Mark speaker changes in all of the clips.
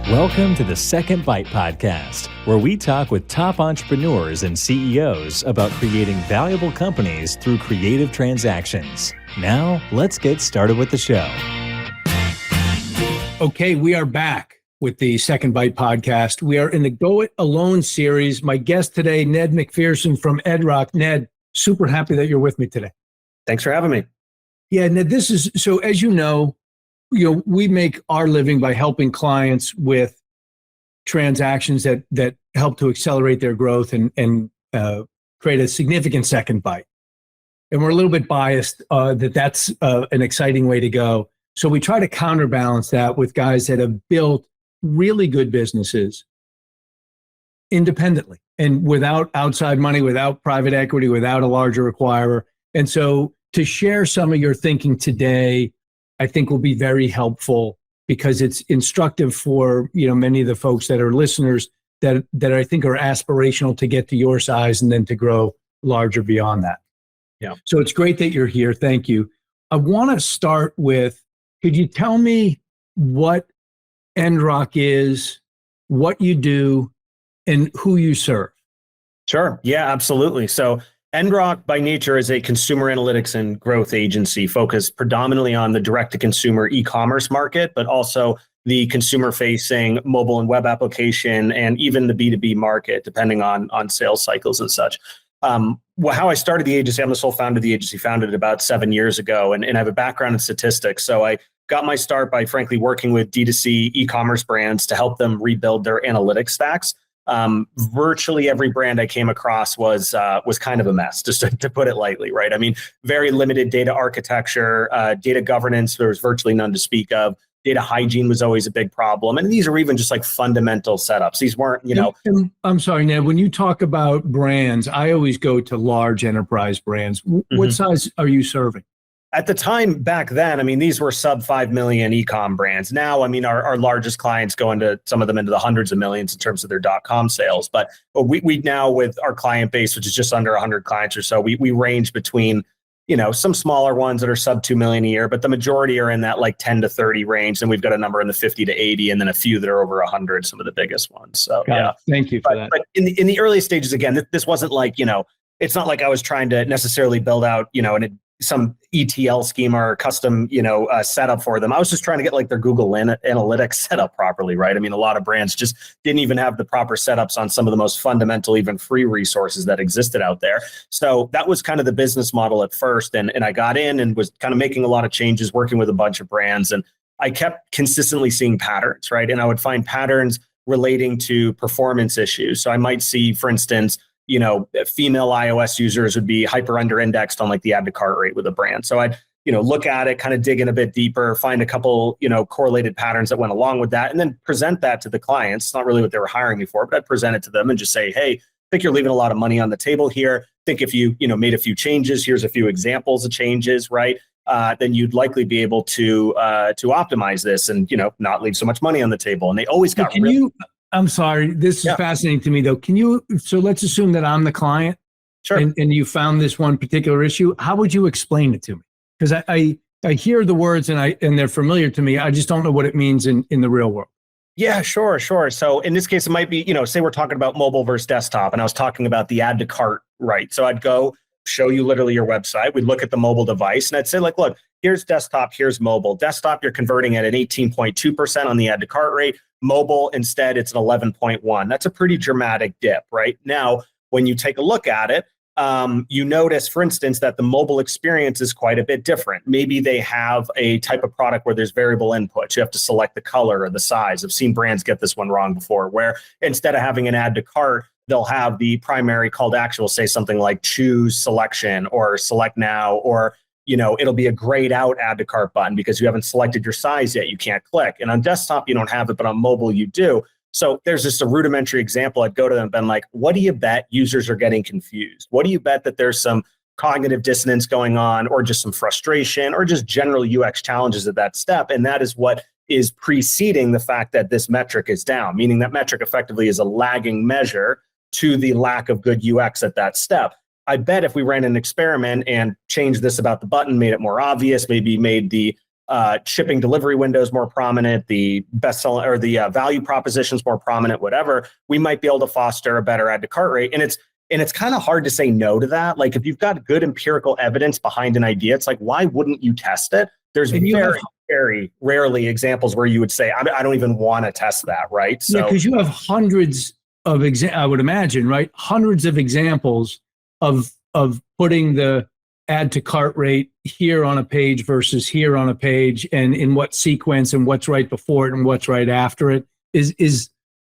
Speaker 1: Welcome to the Second Bite podcast, where we talk with top entrepreneurs and CEOs about creating valuable companies through creative transactions. Now, let's get started with the show.
Speaker 2: Okay, we are back with the Second Bite podcast. We are in the Go It Alone series. My guest today, Ned MacPherson from Endrock. Ned, super happy that you're with me today.
Speaker 3: Thanks for having me.
Speaker 2: Yeah, Ned, this is, so as you know, we make our living by helping clients with transactions that help to accelerate their growth and create a significant second bite. And we're a little bit biased that's an exciting way to go. So we try to counterbalance that with guys that have built really good businesses independently and without outside money, without private equity, without a larger acquirer. And so to share some of your thinking today, I think will be very helpful because it's instructive for, many of the folks that are listeners that I think are aspirational to get to your size and then to grow larger beyond that.
Speaker 3: Yeah.
Speaker 2: So it's great that you're here. Thank you. I want to start with, could you tell me what Endrock is, what you do, and who you serve?
Speaker 3: Sure. Yeah, absolutely. So Endrock by nature is a consumer analytics and growth agency focused predominantly on the direct-to-consumer e-commerce market, but also the consumer-facing mobile and web application and even the B2B market, depending on sales cycles and such. How I started the agency, I'm the sole founder of the agency, founded it about 7 years ago, and I have a background in statistics. So I got my start by frankly working with D2C e-commerce brands to help them rebuild their analytics stacks. Virtually every brand I came across was kind of a mess, just to put it lightly, right? I mean, very limited data architecture, data governance, there was virtually none to speak of. Data hygiene was always a big problem. And these are even just like fundamental setups. These weren't,
Speaker 2: And I'm sorry, Ned, when you talk about brands, I always go to large enterprise brands. What size are you serving?
Speaker 3: At the time back then, I mean, these were sub 5 million e-com brands. Now, I mean, our largest clients go into some of them into the hundreds of millions in terms of their .com sales. But we now with our client base, which is just under 100 clients or so, we range between, some smaller ones that are sub 2 million a year, but the majority are in that like 10 to 30 range. And we've got a number in the 50 to 80, and then a few that are over 100, some of the biggest ones. So, yeah.
Speaker 2: Thank you for that.
Speaker 3: But in the early stages, again, this wasn't like, it's not like I was trying to necessarily build out, some ETL schema or custom, setup for them. I was just trying to get like their Google Analytics set up properly, right? I mean, a lot of brands just didn't even have the proper setups on some of the most fundamental, even free resources that existed out there. So that was kind of the business model at first. And I got in and was kind of making a lot of changes, working with a bunch of brands. And I kept consistently seeing patterns, right? And I would find patterns relating to performance issues. So I might see, for instance, female iOS users would be hyper under indexed on like the add to cart rate with a brand. So I'd, look at it, kind of dig in a bit deeper, find a couple, correlated patterns that went along with that, and then present that to the clients. It's not really what they were hiring me for, but I'd present it to them and just say, hey, I think you're leaving a lot of money on the table here. I think if you, made a few changes, here's a few examples of changes, right? Then you'd likely be able to optimize this and, not leave so much money on the table. And they always got
Speaker 2: I'm sorry, this is fascinating to me though. So let's assume that I'm the client.
Speaker 3: Sure.
Speaker 2: And you found this one particular issue. How would you explain it to me? Because I hear the words and they're familiar to me. I just don't know what it means in the real world.
Speaker 3: Yeah, sure. So in this case, it might be, say we're talking about mobile versus desktop, and I was talking about the add to cart, right? So I'd go show you literally your website. We'd look at the mobile device and I'd say like, look, here's desktop, here's mobile. Desktop, you're converting at an 18.2% on the add to cart rate. Mobile, instead, it's an 11.1. That's a pretty dramatic dip, right? Now, when you take a look at it, you notice, for instance, that the mobile experience is quite a bit different. Maybe they have a type of product where there's variable inputs. You have to select the color or the size. I've seen brands get this one wrong before, where instead of having an add to cart, they'll have the primary call to action will say something like choose selection or select now, or it'll be a grayed out add to cart button because you haven't selected your size yet. You can't click. And on desktop, you don't have it, but on mobile, you do. So there's just a rudimentary example. I'd go to them and been like, what do you bet users are getting confused? What do you bet that there's some cognitive dissonance going on, or just some frustration, or just general UX challenges at that step? And that is what is preceding the fact that this metric is down, meaning that metric effectively is a lagging measure to the lack of good UX at that step. I bet if we ran an experiment and changed this about the button, made it more obvious, maybe made the shipping delivery windows more prominent, the best selling or the value propositions more prominent, whatever, we might be able to foster a better add to cart rate. And it's kind of hard to say no to that. Like if you've got good empirical evidence behind an idea, it's like, why wouldn't you test it? There's very rarely examples where you would say, I don't even want to test that, right?
Speaker 2: So, yeah, because you have hundreds of I would imagine, right? Hundreds of examples of putting the add to cart rate here on a page versus here on a page, and in what sequence, and what's right before it and what's right after it. Is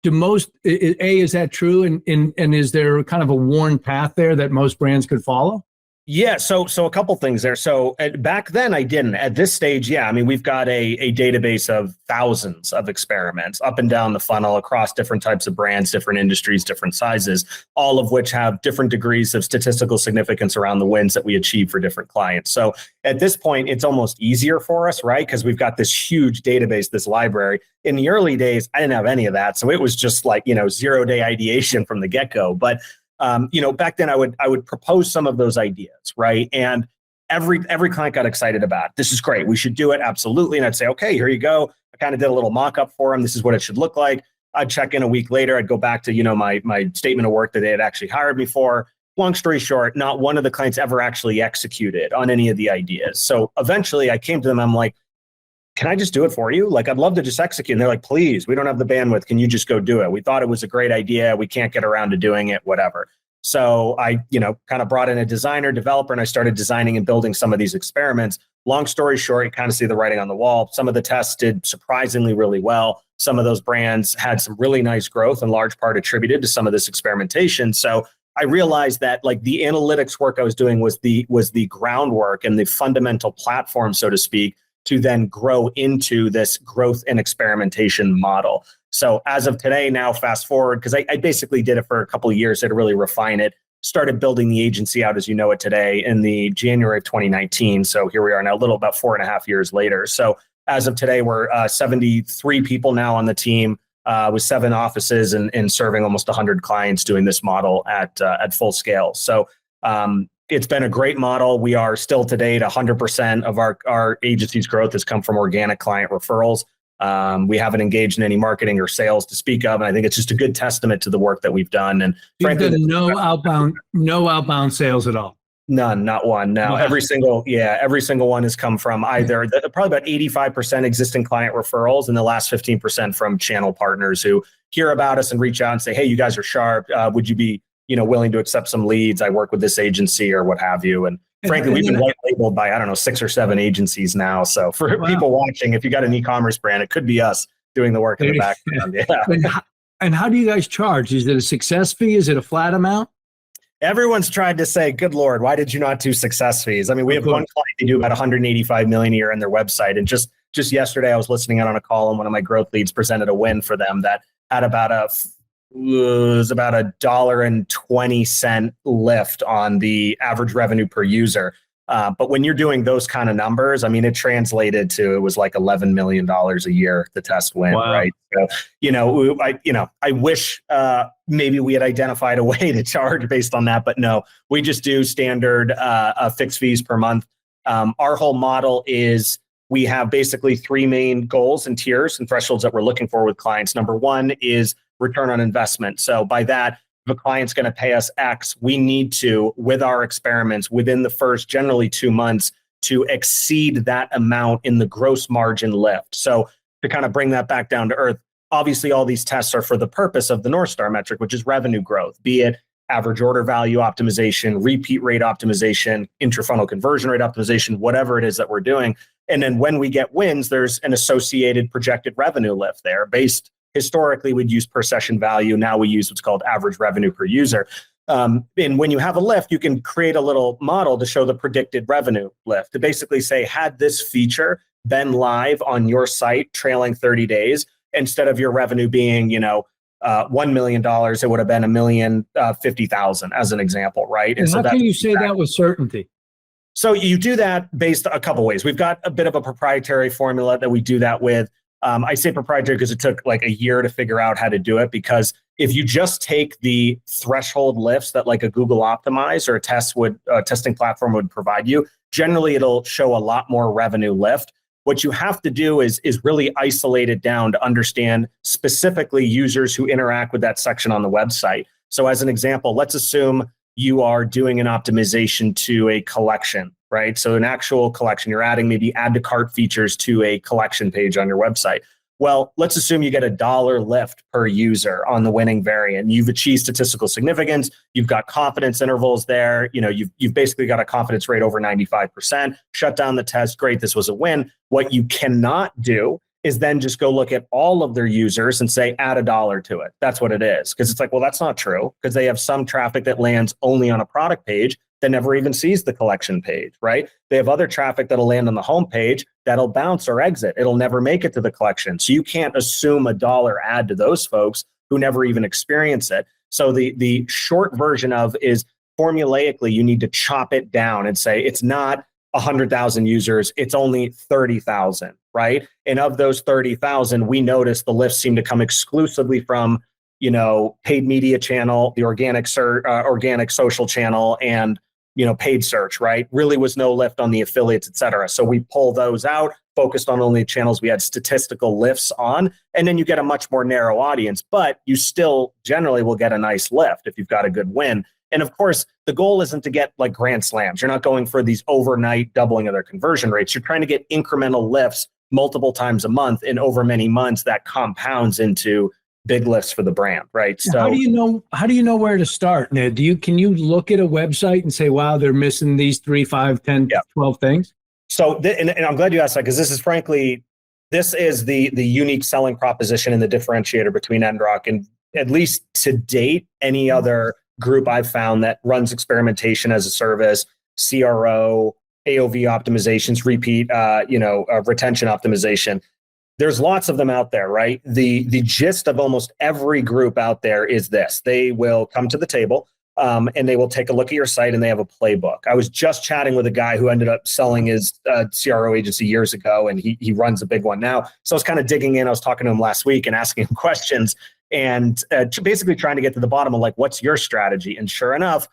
Speaker 2: that true? And is there kind of a worn path there that most brands could follow?
Speaker 3: Yeah, so a couple things there. So back then I didn't. At this stage, yeah, I mean, we've got a database of thousands of experiments up and down the funnel across different types of brands, different industries, different sizes, all of which have different degrees of statistical significance around the wins that we achieve for different clients. So at this point, it's almost easier for us, right? Because we've got this huge database, this library. In the early days, I didn't have any of that. So it was just like, 0-day ideation from the get-go. But back then I would propose some of those ideas, right? And every client got excited about it. This is great. We should do it. Absolutely. And I'd say, okay, here you go. I kind of did a little mock-up for them. This is what it should look like. I'd check in a week later. I'd go back to, my statement of work that they had actually hired me for. Long story short, not one of the clients ever actually executed on any of the ideas. So eventually I came to them. I'm like, can I just do it for you? Like, I'd love to just execute. And they're like, please, we don't have the bandwidth. Can you just go do it? We thought it was a great idea. We can't get around to doing it, whatever. So I, kind of brought in a designer, developer, and I started designing and building some of these experiments. Long story short, you kind of see the writing on the wall. Some of the tests did surprisingly really well. Some of those brands had some really nice growth, in large part attributed to some of this experimentation. So I realized that like the analytics work I was doing was the groundwork and the fundamental platform, so to speak, to then grow into this growth and experimentation model. So as of today, now fast forward, because I basically did it for a couple of years to really refine it, started building the agency out as you know it today in the January of 2019. So here we are now, a little about 4.5 years later. So as of today, we're 73 people now on the team with 7 offices and serving almost 100 clients doing this model at full scale. So it's been a great model. We are still today at 100% of our agency's growth has come from organic client referrals. We haven't engaged in any marketing or sales to speak of, and I think it's just a good testament to the work that we've done. And frankly,
Speaker 2: no outbound sales at all.
Speaker 3: None, not one. No,
Speaker 2: Wow.
Speaker 3: every single one has come from either probably about 85% existing client referrals, and the last 15% from channel partners who hear about us and reach out and say, "Hey, you guys are sharp. Would you be willing to accept some leads? I work with this agency," or what have you. And frankly, we've been white labeled by, 6 or 7 agencies now. So for people watching, if you got an e-commerce brand, it could be us doing the work in the background. Yeah.
Speaker 2: And how do you guys charge? Is it a success fee? Is it a flat amount?
Speaker 3: Everyone's tried to say, good Lord, why did you not do success fees? I mean, we have one client, they do about 185 million a year on their website. And just yesterday, I was listening in on a call and one of my growth leads presented a win for them that had about $1.20 lift on the average revenue per user. But when you're doing those kind of numbers, I mean, it translated to, it was like $11 million a year, the test win, right? So, I wish maybe we had identified a way to charge based on that, but no, we just do standard fixed fees per month. Our whole model is we have basically 3 main goals and tiers and thresholds that we're looking for with clients. Number 1 is return on investment. So by that, if a client's going to pay us X, we need to, with our experiments, within the first generally 2 months, to exceed that amount in the gross margin lift. So to kind of bring that back down to earth, obviously all these tests are for the purpose of the North Star metric, which is revenue growth, be it average order value optimization, repeat rate optimization, intra-funnel conversion rate optimization, whatever it is that we're doing. And then when we get wins, there's an associated projected revenue lift there based. Historically, we'd use per session value. Now we use what's called average revenue per user. And when you have a lift, you can create a little model to show the predicted revenue lift, to basically say, had this feature been live on your site trailing 30 days, instead of your revenue being, $1 million, it would have been $1,050,000 as an example, right?
Speaker 2: And so how can you say that with certainty?
Speaker 3: So you do that based a couple ways. We've got a bit of a proprietary formula that we do that with. I say proprietary because it took like a year to figure out how to do it, because if you just take the threshold lifts that like a Google Optimize or a testing platform would provide you, generally it'll show a lot more revenue lift. what you have to do is really isolate it down to understand specifically users who interact with that section on the website. So as an example, let's assume you are doing an optimization to a collection, right? So an actual collection, you're adding maybe add to cart features to a collection page on your website. Well, let's assume you get $1 lift per user on the winning variant. You've achieved statistical significance. You've got confidence intervals there. You've basically got a confidence rate over 95%. Shut down the test. Great, this was a win. What you cannot do is then just go look at all of their users and say, add $1 to it. That's what it is. Because it's like, well, that's not true, because they have some traffic that lands only on a product page that never even sees the collection page, right? They have other traffic that'll land on the home page that'll bounce or exit. It'll never make it to the collection. So you can't assume $1 add to those folks who never even experience it. So the short version of is formulaically, you need to chop it down and say, it's not 100,000 users, it's only 30,000, right? And of those 30,000, we noticed the lifts seem to come exclusively from, paid media channel, the organic social channel, and paid search, right? Really was no lift on the affiliates, et cetera. So we pull those out, focused on only channels we had statistical lifts on, and then you get a much more narrow audience, but you still generally will get a nice lift if you've got a good win. And of course, the goal isn't to get like grand slams. You're not going for these overnight doubling of their conversion rates. You're trying to get incremental lifts multiple times a month, and over many months that compounds into big lifts for the brand, right?
Speaker 2: So how do you know where to start, Ned? Can you look at a website and say, wow, they're missing these 3, 5, 10, 12 things?
Speaker 3: So, and I'm glad you asked that, because this is the unique selling proposition and the differentiator between Endrock and, at least to date, any other group I've found that runs experimentation as a service, CRO, AOV optimizations, repeat, retention optimization. There's lots of them out there, right? The gist of almost every group out there is this: they will come to the table and they will take a look at your site, and they have a playbook. I was just chatting with a guy who ended up selling his CRO agency years ago, and he runs a big one now. So I was kind of digging in. I was talking to him last week and asking him questions, and basically trying to get to the bottom of like, what's your strategy? And sure enough,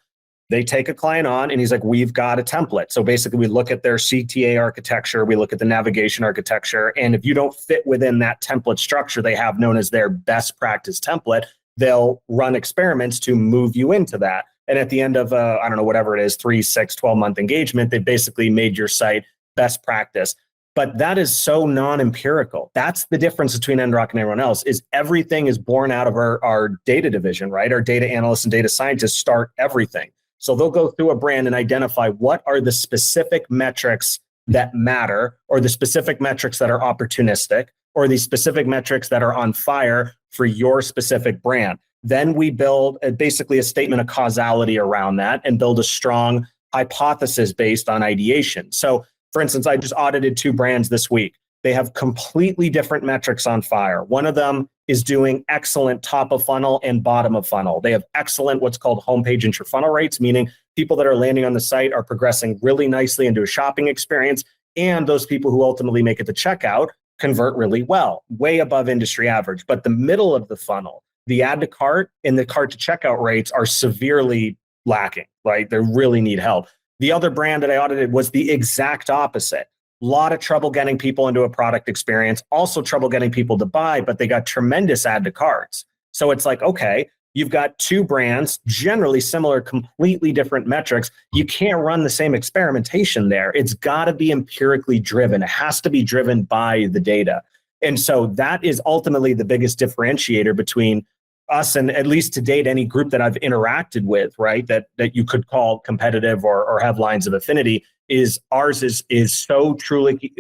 Speaker 3: they take a client on and he's like, we've got a template. So basically we look at their CTA architecture, we look at the navigation architecture. And if you don't fit within that template structure they have known as their best practice template, they'll run experiments to move you into that. And at the end of, I don't know, whatever it is, 3, 6, 12-month engagement, they basically made your site best practice. But that is so non-empirical. That's the difference between Endrock and everyone else, is everything is born out of our data division, right? Our data analysts and data scientists start everything. So they'll go through a brand and identify what are the specific metrics that matter, or the specific metrics that are opportunistic, or the specific metrics that are on fire for your specific brand. Then we build basically a statement of causality around that and build a strong hypothesis based on ideation. So for instance, I just audited 2 brands this week. They have completely different metrics on fire. One of them is doing excellent top of funnel and bottom of funnel. They have excellent what's called homepage intra-funnel rates, meaning people that are landing on the site are progressing really nicely into a shopping experience. And those people who ultimately make it to checkout convert really well, way above industry average. But the middle of the funnel, the add to cart and the cart to checkout rates are severely lacking, right? They really need help. The other brand that I audited was the exact opposite. A lot of trouble getting people into a product experience, also trouble getting people to buy, but they got tremendous add to carts. So it's like, okay, you've got 2 brands, generally similar, completely different metrics. You can't run the same experimentation there. It's got to be empirically driven. It has to be driven by the data. And so that is ultimately the biggest differentiator between us and, at least to date, any group that I've interacted with, right, that you could call competitive or have lines of affinity, is ours is so truly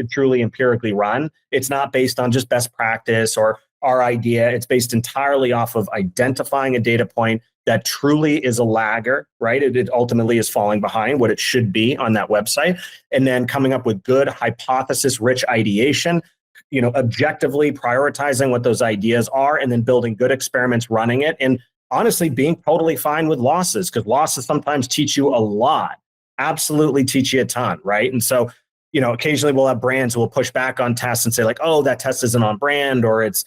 Speaker 3: empirically run. It's not based on just best practice or our idea. It's based entirely off of identifying a data point that truly is a lagger, right? It ultimately is falling behind what it should be on that website, and then coming up with good hypothesis-rich ideation, objectively prioritizing what those ideas are, and then building good experiments, running it, and honestly being totally fine with losses, because losses sometimes teach you a lot. Absolutely teach you a ton, right? And so, occasionally we'll have brands who will push back on tests and say like, oh, that test isn't on brand, or it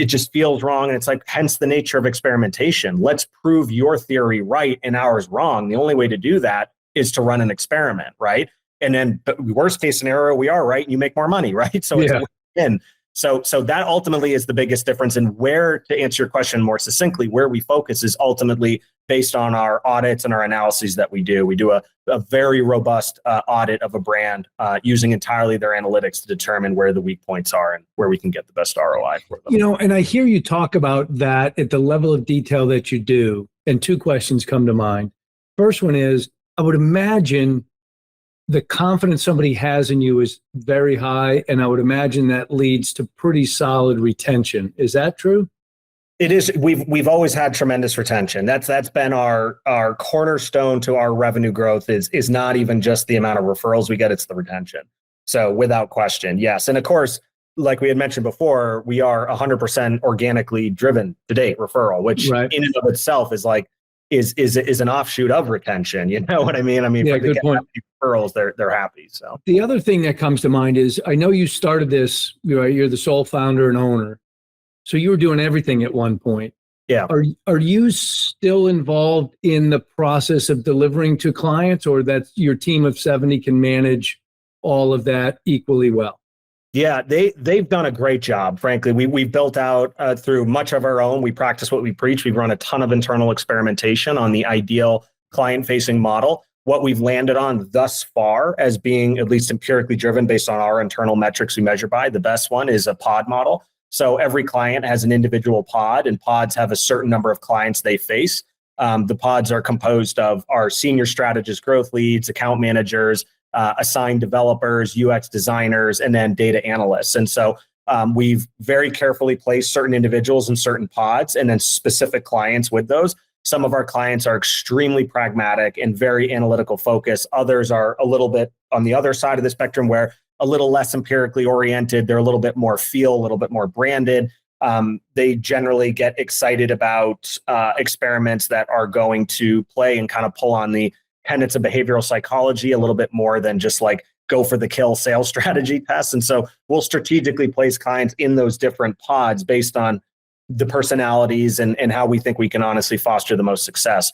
Speaker 3: just feels wrong. And it's like, hence the nature of experimentation. Let's prove your theory right and ours wrong. The only way to do that is to run an experiment, right? And then but worst case scenario, we are right and you make more money, right? So it's a win. So that ultimately is the biggest difference. And where, to answer your question more succinctly, where we focus is ultimately based on our audits and our analyses that we do. We do a very robust audit of a brand using entirely their analytics to determine where the weak points are and where we can get the best ROI for them.
Speaker 2: And I hear you talk about that at the level of detail that you do. And two questions come to mind. First one is, I would imagine the confidence somebody has in you is very high, and I would imagine that leads to pretty solid retention. Is that true?
Speaker 3: It is. We've always had tremendous retention. That's been our cornerstone to our revenue growth. Is not even just the amount of referrals we get; it's the retention. So without question, yes. And of course, like we had mentioned before, we are 100% organically driven to date referral, which in and of itself is like is an offshoot of retention. You know what I mean?
Speaker 2: Yeah, good point.
Speaker 3: Referrals, they're happy. So
Speaker 2: the other thing that comes to mind is, I know you started this. You're the sole founder and owner, so you were doing everything at one point.
Speaker 3: Yeah.
Speaker 2: Are you still involved in the process of delivering to clients, or that your team of 70 can manage all of that equally well?
Speaker 3: Yeah, they've done a great job. Frankly, we've built out through much of our own. We practice what we preach. We've run a ton of internal experimentation on the ideal client-facing model. What we've landed on thus far as being at least empirically driven based on our internal metrics we measure by, the best one is a pod model. So every client has an individual pod, and pods have a certain number of clients they face. The pods are composed of our senior strategist growth leads, account managers, assigned developers, UX designers, and then data analysts. And so we've very carefully placed certain individuals in certain pods and then specific clients with those. Some of our clients are extremely pragmatic and very analytical focused. Others are a little bit on the other side of the spectrum, where a little less empirically oriented. They're a little bit more feel, a little bit more branded. They generally get excited about experiments that are going to play and kind of pull on the tenets of behavioral psychology a little bit more than just like go for the kill sales strategy tests. And so we'll strategically place clients in those different pods based on the personalities and how we think we can honestly foster the most success.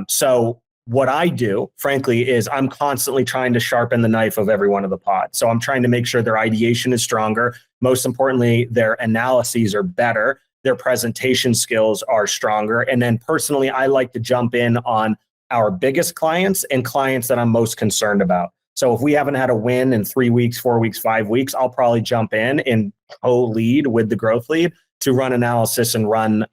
Speaker 3: So what I do, frankly, is I'm constantly trying to sharpen the knife of every one of the pods. So I'm trying to make sure their ideation is stronger. Most importantly, their analyses are better. Their presentation skills are stronger. And then personally, I like to jump in on our biggest clients and clients that I'm most concerned about. So if we haven't had a win in 3 weeks, 4 weeks, 5 weeks, I'll probably jump in and co-lead with the growth lead to run analysis and run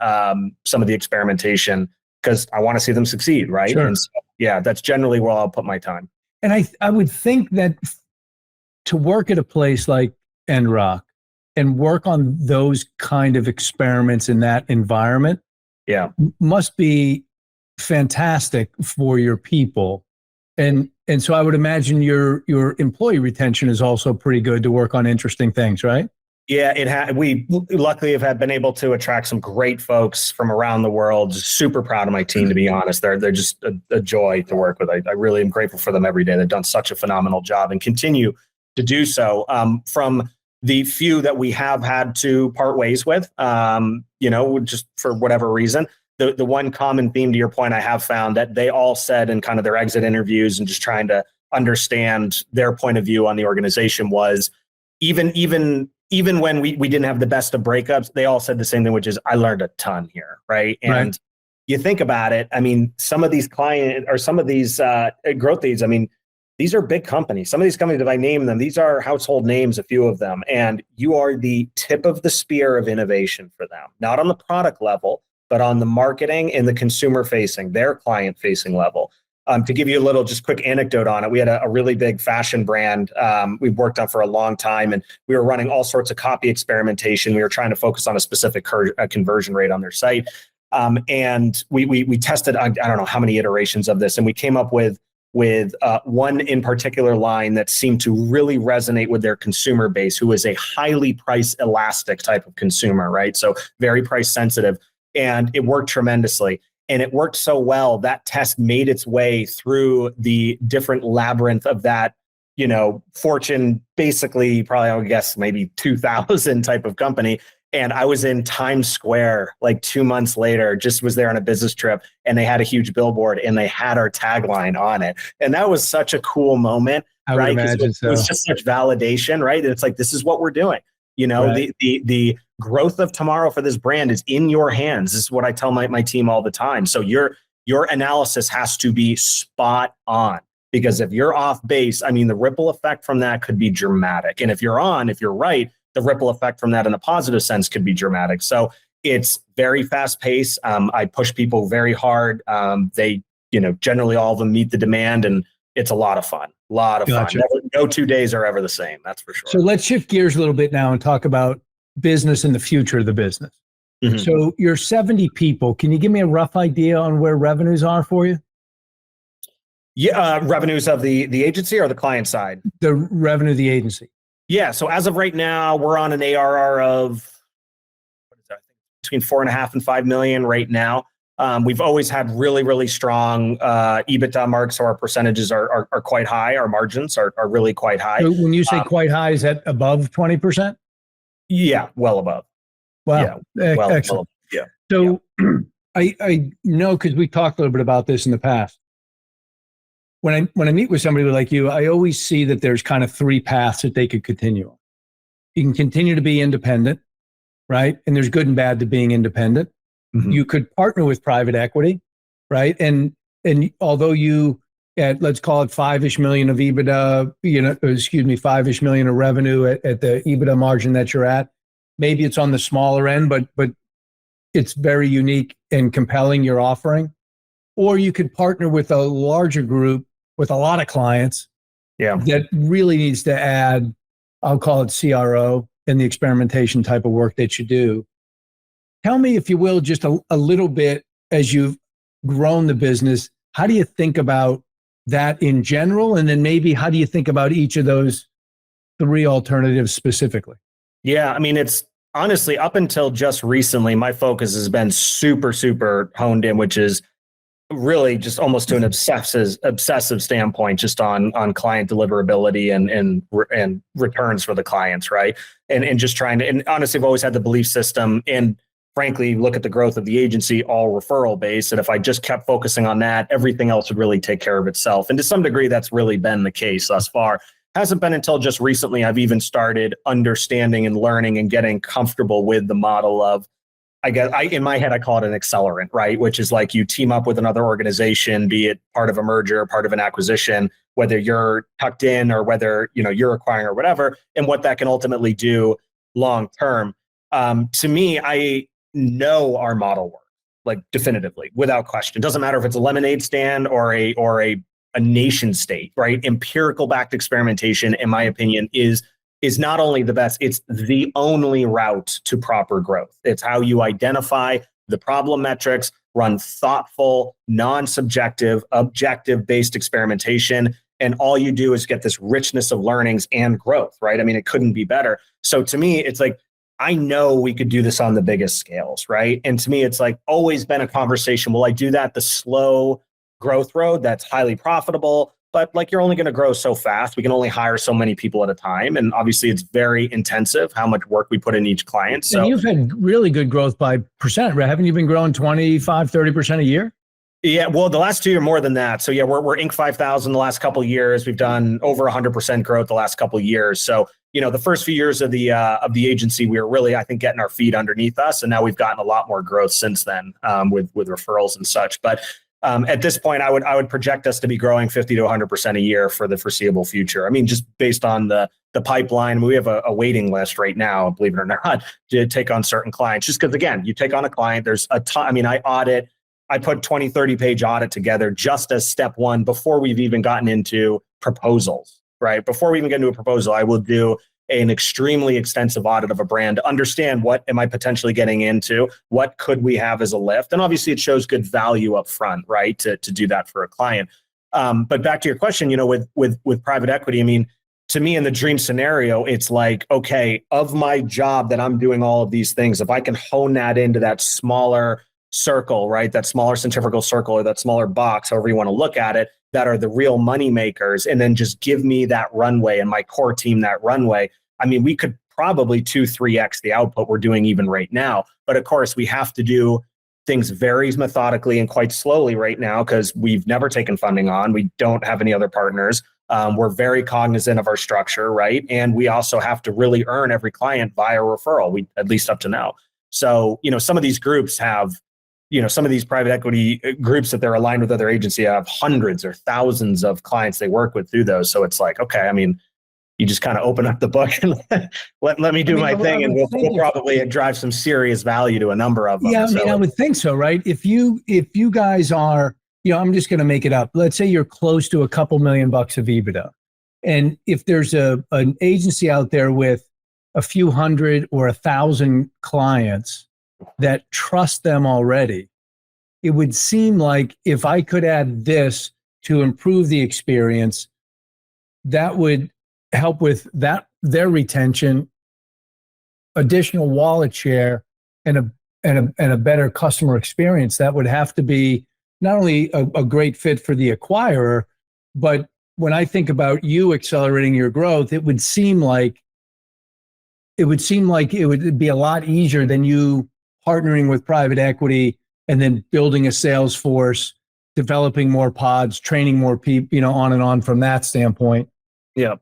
Speaker 3: some of the experimentation, because I want to see them succeed, right?
Speaker 2: Sure.
Speaker 3: And so, yeah, that's generally where I'll put my time.
Speaker 2: And I would think that to work at a place like Endrock and work on those kind of experiments in that environment, must be fantastic for your people. And so I would imagine your employee retention is also pretty good to work on interesting things, right?
Speaker 3: Yeah, we luckily have been able to attract some great folks from around the world. Super proud of my team, to be honest. They're just a joy to work with. I really am grateful for them every day. They've done such a phenomenal job and continue to do so. From the few that we have had to part ways with, just for whatever reason, the one common theme, to your point, I have found that they all said in kind of their exit interviews and just trying to understand their point of view on the organization was, even when we didn't have the best of breakups, they all said the same thing, which is, I learned a ton here, right? And you think about it, I mean, some of these clients or some of these growth leads, I mean, these are big companies. Some of these companies, if I name them, these are household names, a few of them, and you are the tip of the spear of innovation for them, not on the product level, but on the marketing and the consumer facing, their client facing level. To give you a little just quick anecdote on it, we had a really big fashion brand we've worked on for a long time, and we were running all sorts of copy experimentation. We were trying to focus on a specific conversion rate on their site. And we tested, I don't know how many iterations of this, and we came up with one in particular line that seemed to really resonate with their consumer base, who is a highly price elastic type of consumer, right? So very price sensitive, and it worked tremendously. And it worked so well, that test made its way through the different labyrinth of that, Fortune, basically, probably, I would guess, maybe 2000 type of company. And I was in Times Square like 2 months later, just was there on a business trip, and they had a huge billboard and they had our tagline on it. And that was such a cool moment,
Speaker 2: I
Speaker 3: right?
Speaker 2: would imagine
Speaker 3: It was just such validation, right? And it's like, this is what we're doing.
Speaker 2: Right.
Speaker 3: The growth of tomorrow for this brand is in your hands. This is what I tell my team all the time. So your analysis has to be spot on, because if you're off base, I mean, the ripple effect from that could be dramatic. And if you're right, the ripple effect from that in a positive sense could be dramatic. So it's very fast paced. I push people very hard. They, generally all of them meet the demand, and it's a lot of fun.
Speaker 2: Gotcha.
Speaker 3: Fun. No 2 days are ever the same. That's for sure.
Speaker 2: So let's shift gears a little bit now and talk about business and the future of the business. Mm-hmm. So you're 70 people. Can you give me a rough idea on where revenues are for you?
Speaker 3: Yeah, revenues of the agency or the client side?
Speaker 2: The revenue of the agency.
Speaker 3: Yeah. So as of right now, we're on an ARR of between 4.5 and 5 million right now. We've always had really, really strong EBITDA marks, so our percentages are quite high. Our margins are really quite high.
Speaker 2: So when you say quite high, is that above 20%?
Speaker 3: Yeah, well above.
Speaker 2: Wow.
Speaker 3: Yeah,
Speaker 2: excellent.
Speaker 3: Yeah.
Speaker 2: So I know, because we talked a little bit about this in the past. When I meet with somebody like you, I always see that there's kind of 3 paths that they could continue on. You can continue to be independent, right? And there's good and bad to being independent. Mm-hmm. You could partner with private equity, right? And although you at, let's call it 5-ish million of EBITDA, 5-ish million of revenue at the EBITDA margin that you're at, maybe it's on the smaller end, but it's very unique and compelling, your offering. Or you could partner with a larger group with a lot of clients that really needs to add, I'll call it CRO and the experimentation type of work that you do. Tell me, if you will, just a little bit, as you've grown the business, how do you think about that in general? And then maybe how do you think about each of those 3 alternatives specifically? Yeah,
Speaker 3: I mean, it's honestly, up until just recently, my focus has been super, super honed in, which is really just almost to an obsessive standpoint, just on client deliverability and returns for the clients, right? And just trying to, and honestly, I've always had the belief system, and frankly, look at the growth of the agency, all referral based. And if I just kept focusing on that, everything else would really take care of itself. And to some degree, that's really been the case thus far. Hasn't been until just recently I've even started understanding and learning and getting comfortable with the model of, in my head, I call it an accelerant, right? Which is like you team up with another organization, be it part of a merger, part of an acquisition, whether you're tucked in or whether you're acquiring or whatever, and what that can ultimately do long term. To me, I know our model works, like definitively, without question. Doesn't matter if it's a lemonade stand or a nation state, right? Empirical-backed experimentation, in my opinion, is not only the best, it's the only route to proper growth. It's how you identify the problem metrics, run thoughtful, non-subjective, objective-based experimentation, and all you do is get this richness of learnings and growth, right? I mean, it couldn't be better. So to me, it's like, I know we could do this on the biggest scales, right? And to me, it's like always been a conversation. Will I do that the slow growth road that's highly profitable? But like, you're only going to grow so fast. We can only hire so many people at a time. And obviously it's very intensive how much work we put in each client. So
Speaker 2: and you've had really good growth by percent, right? Haven't you been growing 25, 30% a year?
Speaker 3: Yeah, well, the last 2 are more than that. So yeah, we're Inc. 5000 the last couple of years. We've done over 100% growth the last couple of years. So, the first few years of the agency, we were really, I think, getting our feet underneath us. And now we've gotten a lot more growth since then with referrals and such. But at this point, I would project us to be growing 50 to 100% a year for the foreseeable future. I mean, just based on the pipeline, we have a waiting list right now, believe it or not, to take on certain clients. Just because, again, you take on a client, there's a ton. I mean, I put 20, 30 page audit together just as step 1 before we've even gotten into proposals, right? Before we even get into a proposal, I will do an extremely extensive audit of a brand to understand what am I potentially getting into, what could we have as a lift. And obviously it shows good value up front, right? To do that for a client. But back to your question, with private equity, I mean, to me, in the dream scenario, it's like, okay, of my job that I'm doing all of these things, if I can hone that into that smaller circle, right? That smaller centrifugal circle or that smaller box, however you want to look at it, that are the real money makers, and then just give me that runway and my core team that runway. I mean, we could probably 2-3x the output we're doing even right now. But of course, we have to do things very methodically and quite slowly right now because we've never taken funding on. We don't have any other partners. We're very cognizant of our structure, right? And we also have to really earn every client via referral, at least up to now. So, some of these groups have, some of these private equity groups that they're aligned with other agencies have hundreds or thousands of clients they work with through those. So it's like, okay, you just kind of open up the book and let me do my thing, and we'll probably drive some serious value to a number of them.
Speaker 2: Yeah, I would think so, right? If you guys are, I'm just going to make it up. Let's say you're close to a couple $1 million of EBITDA, and if there's an agency out there with a few hundred or 1,000 clients that trust them already, it would seem like if I could add this to improve the experience, that would help with their retention, additional wallet share, and a better customer experience. That would have to be not only a great fit for the acquirer, but when I think about you accelerating your growth, it would seem like it would be a lot easier than you partnering with private equity and then building a sales force, developing more pods, training more people, on and on from that standpoint.
Speaker 3: Yeah.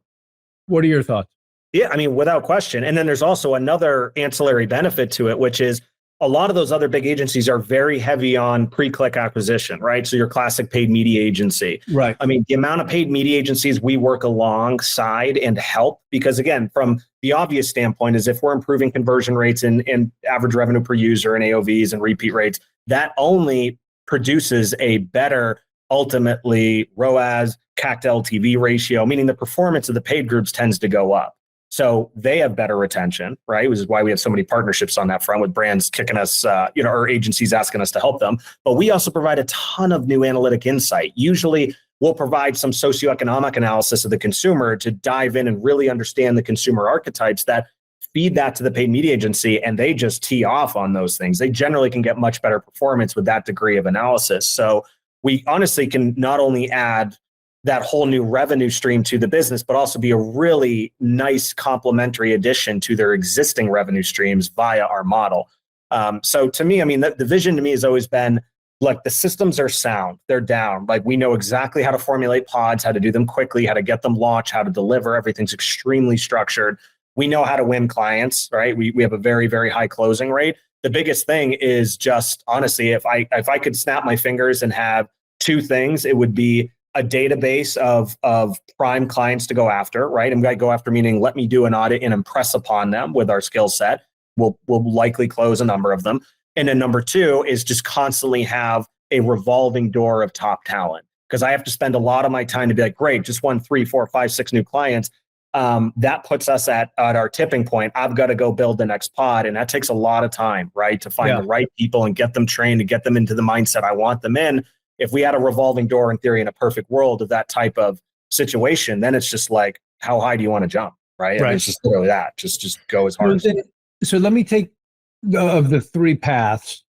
Speaker 2: What are your thoughts?
Speaker 3: Yeah, without question. And then there's also another ancillary benefit to it, which is a lot of those other big agencies are very heavy on pre-click acquisition, right? So your classic paid media agency.
Speaker 2: Right.
Speaker 3: The amount of paid media agencies we work alongside and help, because again, from the obvious standpoint is if we're improving conversion rates and average revenue per user and AOVs and repeat rates, that only produces a better, ultimately, ROAS, CAC to LTV ratio, meaning the performance of the paid groups tends to go up. So they have better retention, right? Which is why we have so many partnerships on that front with brands kicking us, or agencies asking us to help them. But we also provide a ton of new analytic insight. Usually we'll provide some socioeconomic analysis of the consumer to dive in and really understand the consumer archetypes that feed that to the paid media agency, and they just tee off on those things. They generally can get much better performance with that degree of analysis. So we honestly can not only add that whole new revenue stream to the business, but also be a really nice complementary addition to their existing revenue streams via our model. So to me, the vision to me has always been, like, the systems are sound, they're down. Like, we know exactly how to formulate pods, how to do them quickly, how to get them launched, how to deliver. Everything's extremely structured. We know how to win clients, right? We have a very, very high closing rate. The biggest thing is just, honestly, if I could snap my fingers and have two things, it would be a database of prime clients to go after, right? I'm going to go after, meaning let me do an audit and impress upon them with our skill set. We'll likely close a number of them. And then number two is just constantly have a revolving door of top talent, because I have to spend a lot of my time to be like, great, just won 3, 4, 5, 6 new clients. That puts us at our tipping point. I've got to go build the next pod. And that takes a lot of time, right? To find the right people and get them trained and get them into the mindset I want them in. If we had a revolving door, in theory, in a perfect world of that type of situation, then it's just like, how high do you want to jump, right? It's just literally that. Just go as hard.
Speaker 2: So let me take of the three paths.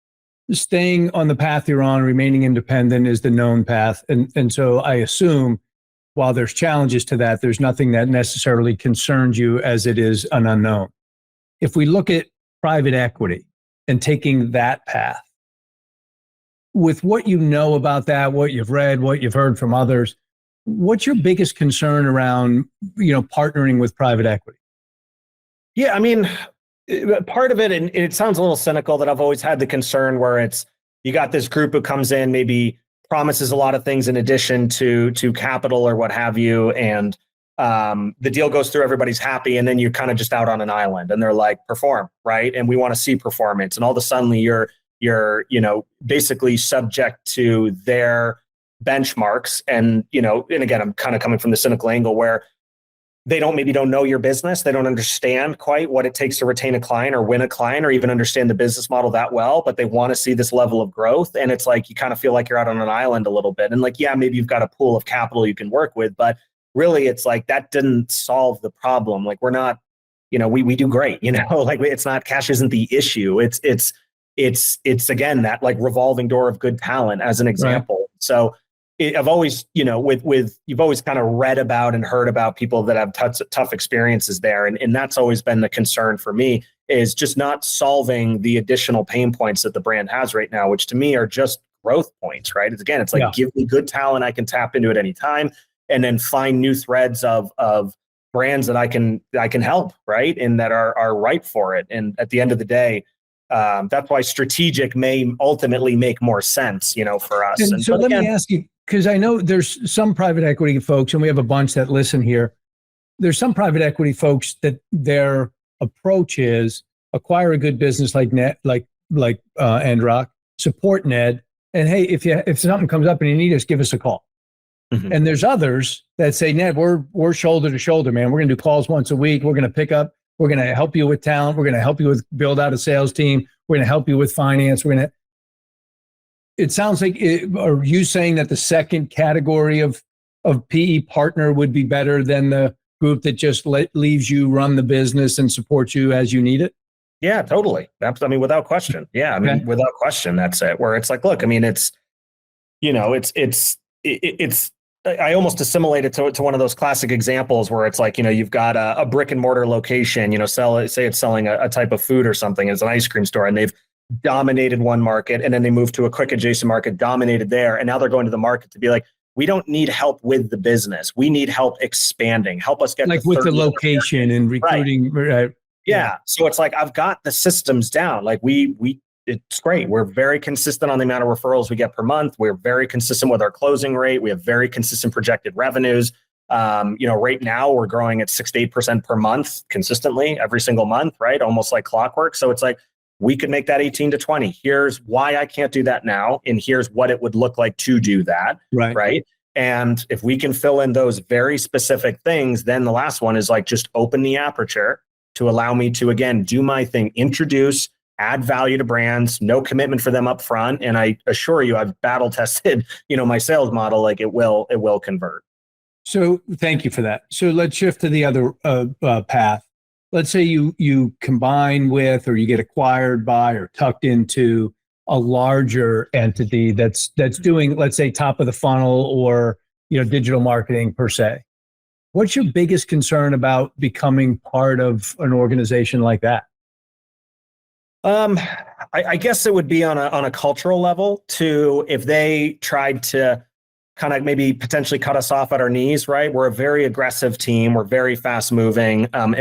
Speaker 2: Staying on the path you're on, remaining independent is the known path. And so I assume, while there's challenges to that, there's nothing that necessarily concerns you as it is an unknown. If we look at private equity and taking that path, with what you know about that, what you've read, what you've heard from others, what's your biggest concern around, partnering with private equity?
Speaker 3: Yeah, part of it, and it sounds a little cynical, that I've always had the concern where it's, you got this group who comes in, maybe promises a lot of things in addition to capital or what have you, and the deal goes through, everybody's happy, and then you're kind of just out on an island, and they're like, perform, right? And we want to see performance, and all of a sudden you're basically subject to their benchmarks. And again, I'm kind of coming from the cynical angle where they don't know your business. They don't understand quite what it takes to retain a client or win a client or even understand the business model that well, but they want to see this level of growth. And it's like, you kind of feel like you're out on an island a little bit. And like, yeah, maybe you've got a pool of capital you can work with, but really it's like, that didn't solve the problem. Like, we're not, we do great, like, it's not, cash isn't the issue. It's again, that like revolving door of good talent as an example. Right. So I've always, you've always kind of read about and heard about people that have tough experiences there. And that's always been the concern for me, is just not solving the additional pain points that the brand has right now, which to me are just growth points, right? It's like, give me good talent I can tap into at any time, and then find new threads of brands that I can help, right? And that are right for it. And at the end of the day, that's why strategic may ultimately make more sense, for us.
Speaker 2: And so let me ask you, because I know there's some private equity folks, and we have a bunch that listen here. There's some private equity folks that their approach is acquire a good business like Ned, like Endrock, support Ned, and hey, if something comes up and you need us, give us a call. Mm-hmm. And there's others that say, Ned, we're shoulder to shoulder, man. We're going to do calls once a week. We're going to pick up. We're going to help you with talent. We're going to help you with build out a sales team. We're going to help you with finance. It sounds like, are you saying that the second category of PE partner would be better than the group that just leaves you run the business and supports you as you need it?
Speaker 3: Yeah, totally. Without question. Yeah. Without question, that's it. Where it's like, look, it's I almost assimilate it to one of those classic examples where it's like, you've got a brick and mortar location, say it's selling a type of food or something as an ice cream store, and they've dominated one market, and then they moved to a quick adjacent market, dominated there. And now they're going to the market to be like, we don't need help with the business. We need help expanding. Help us get
Speaker 2: like with the location and recruiting. Right.
Speaker 3: Yeah. So it's like, I've got the systems down. Like it's great. We're very consistent on the amount of referrals we get per month. We're very consistent with our closing rate. We have very consistent projected revenues. Right now we're growing at 6 to 8% per month consistently every single month, right? Almost like clockwork. So it's like, we could make that 18 to 20. Here's why I can't do that now. And here's what it would look like to do that. Right. And if we can fill in those very specific things, then the last one is like, just open the aperture to allow me to, again, do my thing, introduce, add value to brands, no commitment for them up front. And I assure you, I've battle tested, my sales model, like it will convert.
Speaker 2: So thank you for that. So let's shift to the other path. Let's say you combine with, or you get acquired by, or tucked into a larger entity that's doing, let's say, top of the funnel or, digital marketing per se. What's your biggest concern about becoming part of an organization like that?
Speaker 3: I guess it would be on a cultural level too. If they tried to kind of maybe potentially cut us off at our knees, right? We're a very aggressive team. We're very fast moving, and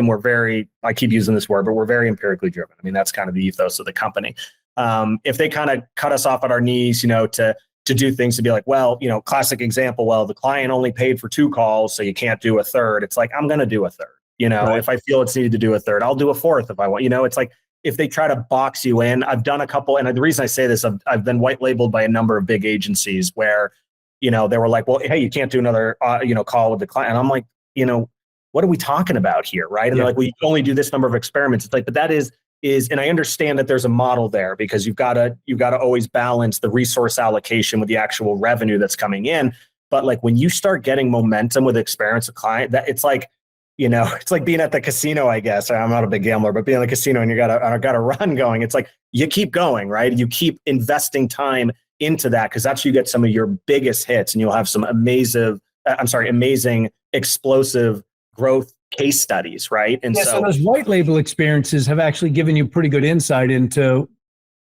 Speaker 3: I keep using this word, but we're very empirically driven. That's kind of the ethos of the company. If they kind of cut us off at our knees, to do things to be like, well, classic example, well, the client only paid for 2 calls, so you can't do a third. It's like, I'm going to do a third. Right. If I feel it's needed to do a third, I'll do a fourth if I want. It's like, if they try to box you in, I've done a couple, and the reason I say this, I've been white labeled by a number of big agencies where, they were like, well, hey, you can't do another, call with the client. And I'm like, what are we talking about here, right? And they're like, well, you can only do this number of experiments. It's like, but that is, and I understand that there's a model there, because you've got to always balance the resource allocation with the actual revenue that's coming in. But like, when you start getting momentum with experiments with client, that it's like, it's like being at the casino, I guess. I'm not a big gambler, but being at the casino and you got a run going, it's like, you keep going, right? You keep investing time into that, because that's, you get some of your biggest hits, and you'll have some amazing, explosive growth case studies, right? And
Speaker 2: so those white label experiences have actually given you pretty good insight into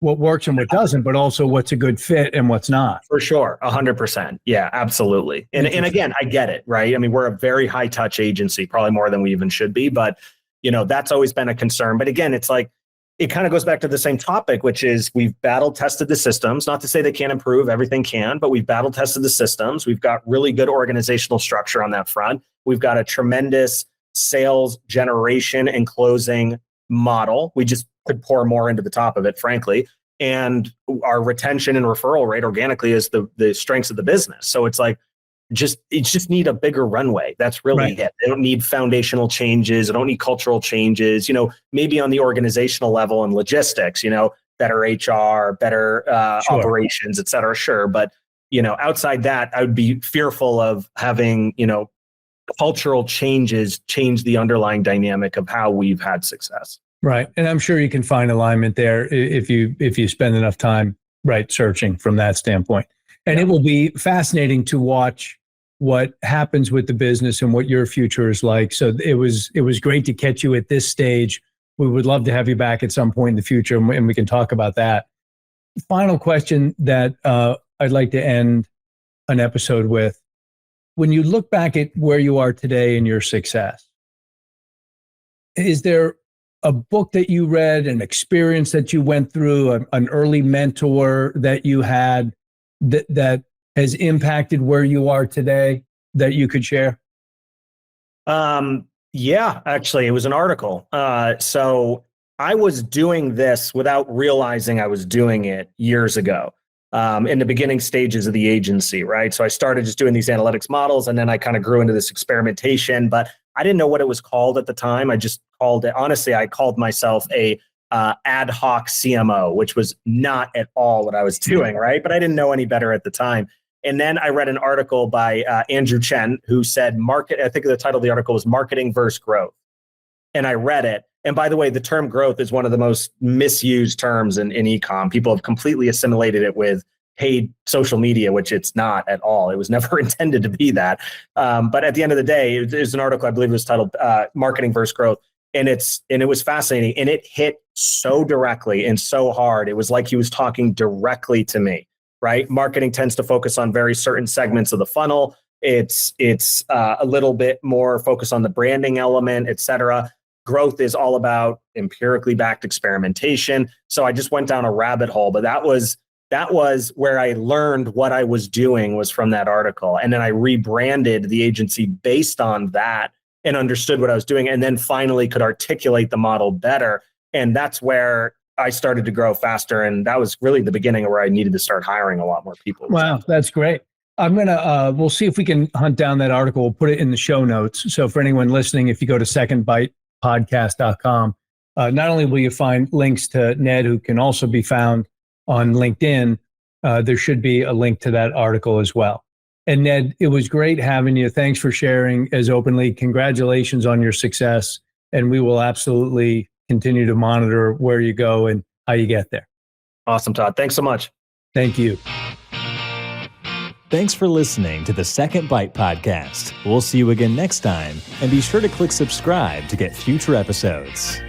Speaker 2: what works and what doesn't, but also what's a good fit and what's not.
Speaker 3: For sure. 100%. Yeah, absolutely. And again, I get it, right? We're a very high touch agency, probably more than we even should be, but that's always been a concern. But again, it's like, it kind of goes back to the same topic, which is, we've battle tested the systems, not to say they can't improve, everything can, but we've battle tested the systems. We've got really good organizational structure on that front. We've got a tremendous sales generation and closing model. We just could pour more into the top of it, frankly. And our retention and referral rate organically is the strengths of the business. So it's like, it just need a bigger runway. That's really it. They don't need foundational changes. They don't need cultural changes, maybe on the organizational level and logistics, better HR, better operations, et cetera. Sure. But, outside that, I would be fearful of having, cultural changes change the underlying dynamic of how we've had success.
Speaker 2: Right. And I'm sure you can find alignment there if you spend enough time, searching from that standpoint. And it will be fascinating to watch what happens with the business and what your future is like. So it was great to catch you at this stage. We would love to have you back at some point in the future, and we can talk about that. Final question that I'd like to end an episode with. When you look back at where you are today and your success, is there a book that you read, an experience that you went through, an early mentor that you had that has impacted where you are today that you could share?
Speaker 3: Yeah, actually, it was an article. So I was doing this without realizing I was doing it years ago, in the beginning stages of the agency, right? So I started just doing these analytics models, and then I kind of grew into this experimentation, but I didn't know what it was called at the time. I just called it, honestly, I called myself a ad hoc CMO, which was not at all what I was doing, right? But I didn't know any better at the time. And then I read an article by Andrew Chen, who said, I think the title of the article was Marketing versus Growth. And I read it. And by the way, the term growth is one of the most misused terms in e-com. People have completely assimilated it with paid social media, which it's not at all. It was never intended to be that. But at the end of the day, it was an article, I believe it was titled Marketing versus Growth. And it was fascinating. And it hit so directly and so hard. It was like he was talking directly to me. Right? Marketing tends to focus on very certain segments of the funnel. It's a little bit more focused on the branding element, et cetera. Growth is all about empirically backed experimentation. So I just went down a rabbit hole, but that was where I learned what I was doing was from that article. And then I rebranded the agency based on that and understood what I was doing, and then finally could articulate the model better. And that's where I started to grow faster. And that was really the beginning of where I needed to start hiring a lot more people.
Speaker 2: Wow, that's great. I'm going to, we'll see if we can hunt down that article. We'll put it in the show notes. So for anyone listening, if you go to secondbitepodcast.com, not only will you find links to Ned, who can also be found on LinkedIn, there should be a link to that article as well. And Ned, it was great having you. Thanks for sharing as openly. Congratulations on your success. And we will absolutely continue to monitor where you go and how you get there.
Speaker 3: Awesome, Todd. Thanks so much.
Speaker 2: Thank you.
Speaker 1: Thanks for listening to the Second Bite Podcast. We'll see you again next time, and be sure to click subscribe to get future episodes.